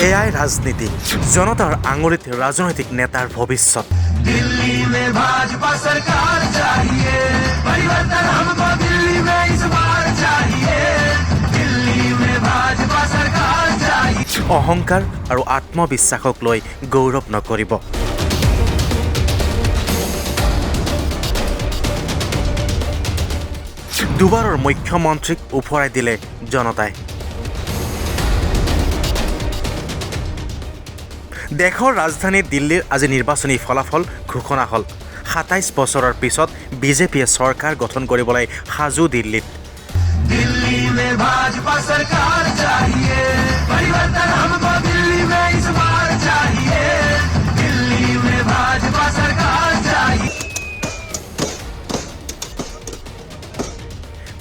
এয়াই রাজনীতি, জনতার আঙুলিত রাজনৈতিক নেতার ভবিষ্যৎ। दिल्ली में भाजपा सरकार चाहिए, परिवर्तन हमको दिल्ली में इस बार चाहिए, दिल्ली में भाजपा सरकार चाहिए। অহংকাৰ আৰু আত্মবিশ্বাসক লৈ গৌৰৱ নকৰিব। দুবাৰৰ মুখ্যমন্ত্ৰীক উফৰাই দিলে জনতাই। দেশৰ ৰাজধানী দিল্লীৰ আজি নিৰ্বাচনী ফলাফল ঘোষণা হ'ল। ২৭ বছৰৰ পিছত বিজেপিয়ে চৰকাৰ গঠন কৰিবলৈ সাজু দিল্লীত। दिल्ली में भाजपा सरकार चाहिए, परिवर्तन हमको दिल्ली में इस बार चाहिए, दिल्ली में भाजपा सरकार चाहिए।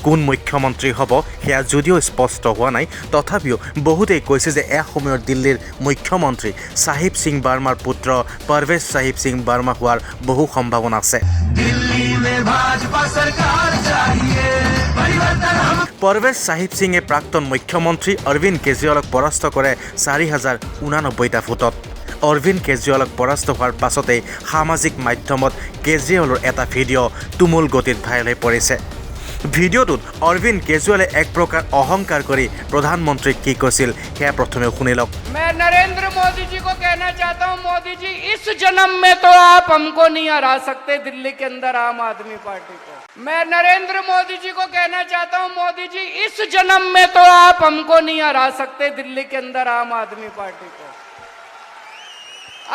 কোন মুখ্যমন্ত্ৰী হ'ব সেয়া যদিও স্পষ্ট হোৱা নাই, তথাপিও বহুতেই কৈছে যে এসময়ৰ দিল্লীৰ মুখ্যমন্ত্ৰী সাহিব সিং বাৰ্মাৰ পুত্ৰ পৰৱেশ সাহিব সিং বাৰ্মা হোৱাৰ বহু সম্ভাৱনা আছে। পৰৱেশ সাহিব সিঙে প্ৰাক্তন মুখ্যমন্ত্ৰী অৰবিন্দ কেজৰিৱালক পৰাস্ত কৰে ৪,০৮৯টা ভোটত। অৰবিন্দ কেজৰিৱালক পৰাস্ত হোৱাৰ পাছতেই সামাজিক মাধ্যমত কেজৰিৱালৰ এটা ভিডিঅ' তুমুল গতিত ভাইৰেল হৈ পৰিছে। ভিডিঅ'টোত অৰবিন্দ কেজৰিৱালে এক প্ৰকাৰ অহংকাৰ কৰি প্ৰধানমন্ত্ৰীক কি কৈছিল সেয়া প্ৰথমে শুনি লওক। मैं नरेंद्र मोदी जी को कहना चाहता हूं, मोदी जी इस जन्म में तो आप हमको नहीं हरा सकते दिल्ली के अंदर आम आदमी पार्टी को। मैं नरेंद्र मोदी जी को कहना चाहता हूं, मोदी जी इस जन्म में तो आप हमको नहीं हरा सकते दिल्ली के अंदर आम आदमी पार्टी को।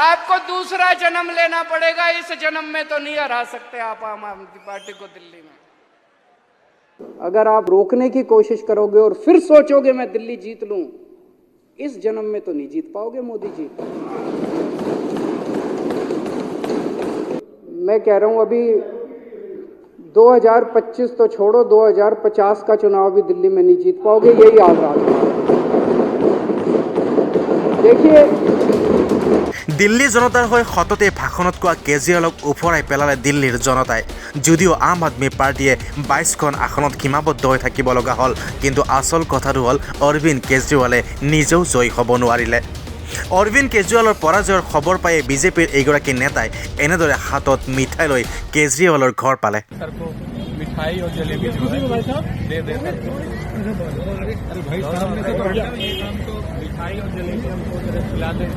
आपको दूसरा जन्म लेना पड़ेगा, इस जन्म में तो नहीं हरा सकते आप आम आदमी पार्टी को दिल्ली में। अगर आप रोकने की कोशिश करोगे और फिर सोचोगे मैं दिल्ली जीत लूं, इस जन्म में तो नहीं जीत पाओगे मोदी जी। मैं कह रहा हूं अभी 2025 तो छोड़ो, 2050 का चुनाव भी दिल्ली में नहीं जीत पाओगे, यही हाल रहा है। देखिए, দিল্লী জনতাৰ হৈ সততে ভাষণত কোৱা কেজৰিৱালক উফৰাই পেলালে দিল্লীৰ জনতাই। যদিও আম আদমী পাৰ্টীয়ে ২২খন আসনত সীমাবদ্ধ হৈ থাকিব লগা হ'ল, কিন্তু আচল কথাটো হ'ল অৰবিন্দ কেজৰিৱালে নিজেও জয়ী হ'ব নোৱাৰিলে। অৰবিন্দ কেজৰিৱালৰ পৰাজয়ৰ খবৰ পায়ে বিজেপিৰ এইগৰাকী নেতাই এনেদৰে হাতত মিঠাই লৈ কেজৰিৱালৰ ঘৰ পালে। मिठाई और जलेबी जो है दे दे मिठाई और जलेबी हमको खिला दे।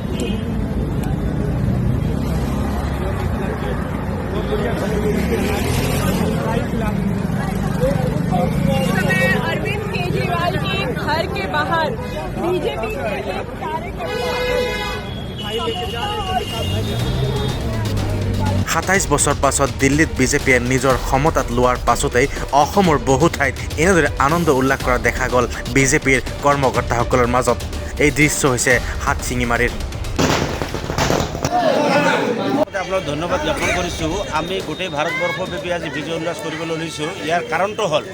अरविंद केजरीवाल के घर के बाहर बीजेपी के एक कार्यकर्ता ২৭ বছৰ পাছত দিল্লীত বিজেপিয়ে নিজৰ ক্ষমতাত লোৱাৰ পাছতেই অসমৰ বহু ঠাইত এনেদৰে আনন্দ উল্লাস কৰা দেখা গ'ল বিজেপিৰ কৰ্মকৰ্তাসকলৰ মাজত। এই দৃশ্য হৈছে হাতশিঙিমাৰীৰ। আপোনাক ধন্যবাদ জ্ঞাপন কৰিছোঁ। আমি গোটেই ভাৰতবৰ্ষব্যাপী আজি বিজয় উল্লাস কৰিবলৈ লৈছোঁ। ইয়াৰ কাৰণটো হ'ল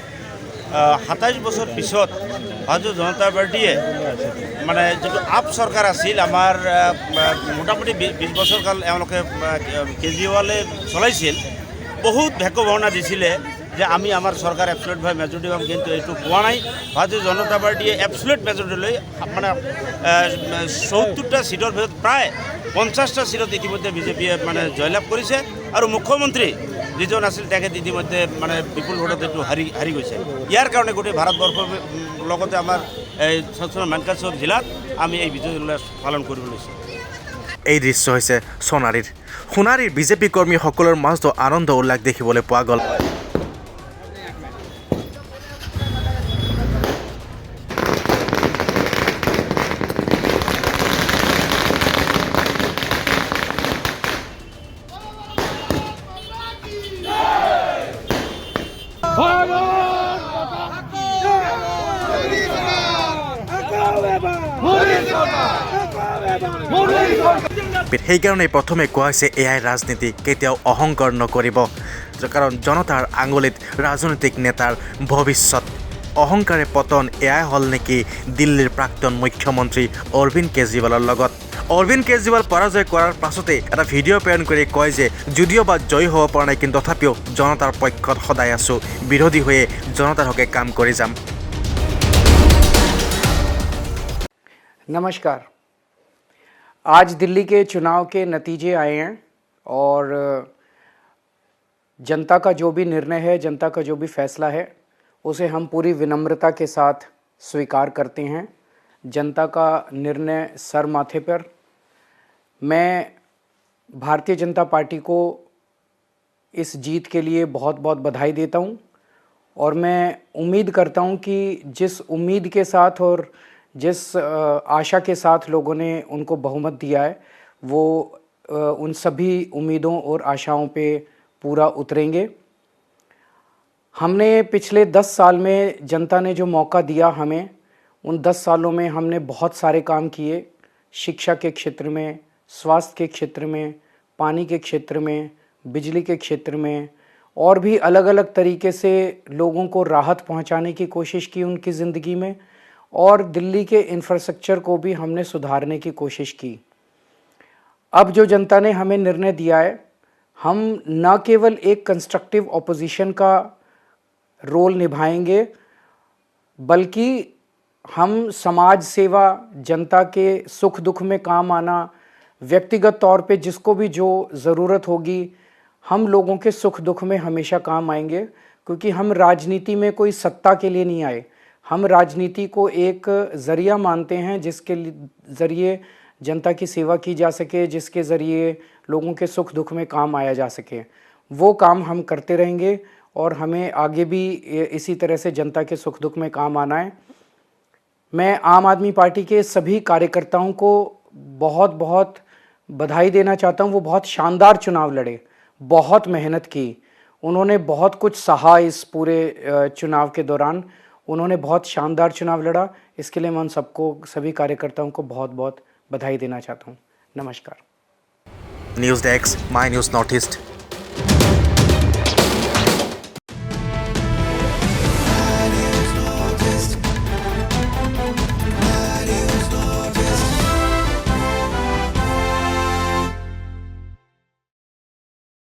২৭ বছৰ পিছত ভাৰতীয় জনতা পাৰ্টীয়ে মানে যিটো আপ চৰকাৰ আছিল আমাৰ মোটামুটি ২০ বছৰ কাল এওঁলোকে কেজৰিৱালে চলাইছিল। বহুত ভেকভাৱনা দিছিলে যে আমি আমাৰ চৰকাৰ এবছলুটভাৱে মেজৰিটি পাম, কিন্তু এইটো পোৱা নাই। ভাৰতীয় জনতা পাৰ্টীয়ে এবছলুট মেজৰিটি লৈ মানে ৭০টা চিটৰ ভিতৰত প্ৰায় ৫০টা চিটত ইতিমধ্যে বিজেপিয়ে মানে জয়লাভ কৰিছে, আৰু মুখ্যমন্ত্ৰী যিজন আছিল তেখেত ইতিমধ্যে মানে বিপুল ভোটত এইটো হাৰি গৈছে। ইয়াৰ কাৰণে গোটেই ভাৰতবৰ্ষৰ লগতে আমাৰ এই মানকাচৰ জিলাত আমি এই বিজয় উল্লাস পালন কৰিব লৈছোঁ। এই দৃশ্য হৈছে সোণাৰীৰ। সোণাৰীৰ বিজেপি কৰ্মীসকলৰ মাজতো আনন্দ উল্লাস দেখিবলৈ পোৱা গ'ল। সেইকাৰণে প্ৰথমে কোৱা হৈছে এয়াই ৰাজনীতি, কেতিয়াও অহংকাৰ নকৰিব, কাৰণ জনতাৰ আঙুলিত ৰাজনৈতিক নেতাৰ ভৱিষ্যৎ। অহংকাৰে পতন এয়াই হ'ল নেকি দিল্লীৰ প্ৰাক্তন মুখ্যমন্ত্ৰী অৰবিন্দ কেজৰিৱালৰ লগত। অৰবিন্দ কেজৰিৱাল পৰাজয় কৰাৰ পাছতে এটা ভিডিঅ' প্ৰেৰণ কৰি কয় যে যদিও বা জয়ী হ'ব পৰা নাই, কিন্তু তথাপিও জনতাৰ পক্ষত সদায় আছোঁ, বিৰোধী হৈয়ে জনতাৰ হকে কাম কৰি যাম। नमस्कार। आज दिल्ली के चुनाव के नतीजे आए हैं और जनता का जो भी निर्णय है, जनता का जो भी फैसला है, उसे हम पूरी विनम्रता के साथ स्वीकार करते हैं। जनता का निर्णय सर माथे पर। मैं भारतीय जनता पार्टी को इस जीत के लिए बहुत बहुत बधाई देता हूं और मैं उम्मीद करता हूं कि जिस उम्मीद के साथ और जिस आशा के साथ लोगों ने उनको बहुमत दिया है, वो उन सभी उम्मीदों और आशाओं पे पूरा उतरेंगे। हमने पिछले 10 साल में जनता ने जो मौका दिया हमें, उन 10 सालों में हमने बहुत सारे काम किए। शिक्षा के क्षेत्र में, स्वास्थ्य के क्षेत्र में, पानी के क्षेत्र में, बिजली के क्षेत्र में और भी अलग अलग तरीके से लोगों को राहत पहुंचाने की कोशिश की उनकी ज़िंदगी में, और दिल्ली के इंफ्रास्ट्रक्चर को भी हमने सुधारने की कोशिश की। अब जो जनता ने हमें निर्णय दिया है, हम न केवल एक कंस्ट्रक्टिव ऑपोजिशन का रोल निभाएंगे, बल्कि हम समाज सेवा, जनता के सुख दुख में काम आना, व्यक्तिगत तौर पे जिसको भी जो ज़रूरत होगी, हम लोगों के सुख दुख में हमेशा काम आएंगे। क्योंकि हम राजनीति में कोई सत्ता के लिए नहीं आए, हम राजनीति को एक ज़रिया मानते हैं जिसके ज़रिए जनता की सेवा की जा सके, जिसके ज़रिए लोगों के सुख दुख में काम आया जा सके। वो काम हम करते रहेंगे और हमें आगे भी इसी तरह से जनता के सुख दुख में काम आना है। मैं आम आदमी पार्टी के सभी कार्यकर्ताओं को बहुत बहुत बधाई देना चाहता हूं। वो बहुत शानदार चुनाव लड़े, बहुत मेहनत की, उन्होंने बहुत कुछ सहा इस पूरे चुनाव के दौरान। उन्होंने बहुत शानदार चुनाव लड़ा। इसके लिए मैं उन सबको, सभी कार्यकर्ताओं को बहुत बहुत बधाई देना चाहता हूं। नमस्कार। News desk, my news north east.